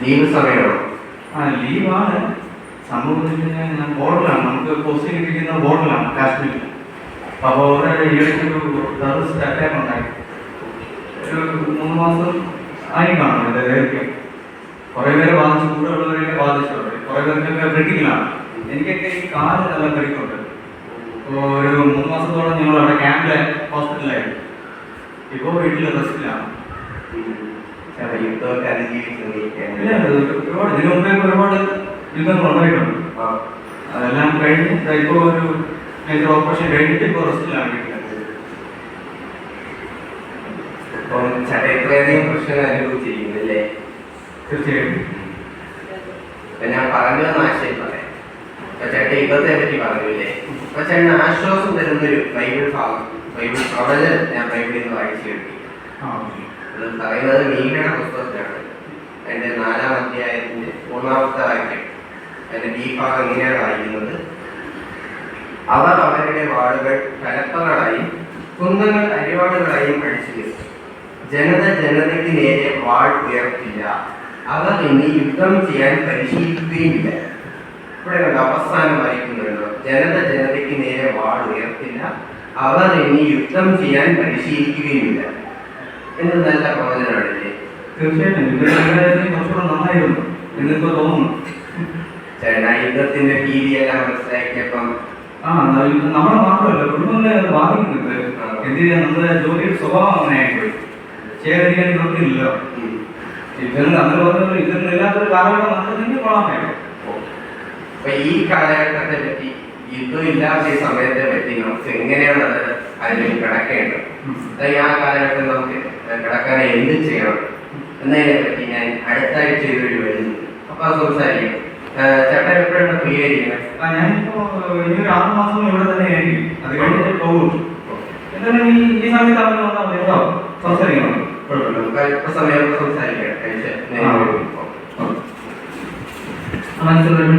Leave സമയമാണോ? ലീവാണ്. സംഭവം ഞാൻ ബോർഡിലാണ്, നമുക്ക് പോസ്റ്റിംഗ് ഇരിക്കുന്ന ബോർഡിലാണ് കാശ്മീരിൽ. അപ്പോൾ അവിടെ ഈയിടയ്ക്കൊരു ടെററിസ്റ്റ് അറ്റാക്ക് ഉണ്ടായി. ഒരു 3 മാസം ആയി കാണും എൻ്റെ ദൈർഘ്യം. കുറേ പേരെ ബാധിച്ചു, കൂടെ ഉള്ളവരെയൊക്കെ ബാധിച്ചുണ്ട്. കുറേ പേർക്കൊക്കെ ക്രിട്ടിക്കലാണ്. എനിക്കൊക്കെ ഈ കാല് നല്ല പരിക്കുണ്ട്. അപ്പോൾ ഒരു 3 മാസത്തോളം ഞങ്ങൾ അവിടെ ക്യാമ്പിലെ ഹോസ്പിറ്റലായിരുന്നു. ഇപ്പോൾ വീട്ടിൽ റെസ്റ്റിലാണ്. യുദ്ധമൊക്കെ അതിജീവിച്ച് ഒരുപാട് ഇതിനു മുമ്പേ ഒരുപാട് യുദ്ധങ്ങൾ ഉണ്ടായിട്ടുണ്ട്. അതെല്ലാം കഴിഞ്ഞ് ഇപ്പോൾ ഒരു മേജർ ഓപ്പറേഷൻ കഴിഞ്ഞിട്ട് ഇപ്പോൾ റെസ്റ്റിലാണ് വീട്ടിൽ. അപ്പം ചേട്ടാ ഇത്രയധികം പ്രശ്നങ്ങൾ അനുഭവിച്ചിരിക്കുന്നില്ലേ? തീർച്ചയായിട്ടും. ഞാൻ പറഞ്ഞു വന്ന ആശയം പറയാം. അപ്പൊ ചേട്ടൻ യുദ്ധത്തെ പറ്റി പറഞ്ഞില്ലേ? അപ്പൊ ചേട്ടന് ആശ്വാസം തരുന്നൊരു ബൈബിൾ ഭാഗം, ബൈബിൾ പ്രവചനം ഞാൻ ബൈബിളിൽ നിന്ന് വായിച്ചു കിട്ടി. അത് പറയുന്നത് മീഖയുടെ പുസ്തകത്തിലാണ്. അതിന്റെ 4-ാം അധ്യായത്തിന്റെ 3-ാമത്തെ വാക്യം. അതിന്റെ ഈ ഭാഗം ഇങ്ങനെയാണ് വായിക്കുന്നത്: അവർ അവരുടെ വാളുകൾ കലപ്പകളായും കുന്തങ്ങൾ അരിവാളുകളായും അടിച്ചു തീർത്തു. ജനത ജനതയ്ക്ക് നേരെ വാൾ ഉയർത്തില്ല. അവർ ഇനി യുദ്ധം ചെയ്യാൻ പരിശീലിക്കുകയുമില്ല. ഇവിടെ കണ്ട് അവസാനം വായിക്കുന്നുണ്ടോ? ജനത ജനതയ്ക്ക് നേരെ വാൾ ഉയർത്തില്ല, അവർ ഇനി യുദ്ധം ചെയ്യാൻ പരിശീലിക്കുകയുമില്ല എന്ന് നല്ല പ്രവചനമാണില്ലേ? തീർച്ചയായിട്ടും കുറച്ചുകൂടെ നന്നായിരുന്നു എന്നിപ്പോ തോന്നുന്നു. ചേട്ടാ യുദ്ധത്തിന്റെ ഭീതിയെല്ലാം മനസ്സിലാക്കിയപ്പം നമ്മളെ മാത്രമല്ല കുടുംബങ്ങളെ അത് ബാധിക്കുന്നുണ്ട്. എന്ത് ചെയ്യാൻ, നമ്മുടെ ജോലിയുടെ സ്വഭാവം അങ്ങനെയായിപ്പോയി. ചെയ്യാതിരിക്കാൻ നിർത്തിയില്ലല്ലോ. ഇതൊന്നും അങ്ങനെ പറഞ്ഞ ഇതൊന്നും ഇല്ലാത്തൊരു കാലഘട്ടം നടത്തുന്നെങ്കിൽ കൊള്ളാമായിരുന്നു. അപ്പൊ ഈ കാലഘട്ടത്തെ പറ്റി, യുദ്ധം ഇല്ലാത്ത ഈ സമയത്തെ പറ്റി നമുക്ക് എങ്ങനെയാണ് അതിൽ കിടക്കേണ്ടത്, അല്ലെങ്കിൽ ആ കാലഘട്ടം നമുക്ക് കിടക്കാൻ എന്ത് ചെയ്യണം എന്നതിനെ പറ്റി ഞാൻ അടുത്ത ആഴ്ച ഇതൊരു വരുന്നു. അപ്പൊ അത് സംസാരിക്കും. ചേട്ടൻ എപ്പോഴാണ് ഫ്രീ ആയിരിക്കുന്നത്? ഞാനിപ്പോ ഇനി ഒരു 6 മാസം ഇവിടെ തന്നെ ആയിരിക്കും. അത് കഴിഞ്ഞിട്ട് പോകും. എന്തായാലും ഈ സമയത്ത് സംസാരിക്കണം. കുഴപ്പമില്ല, നമുക്ക് അല്പ സമയം സംസാരിക്കാം. മനസ്സിലായി.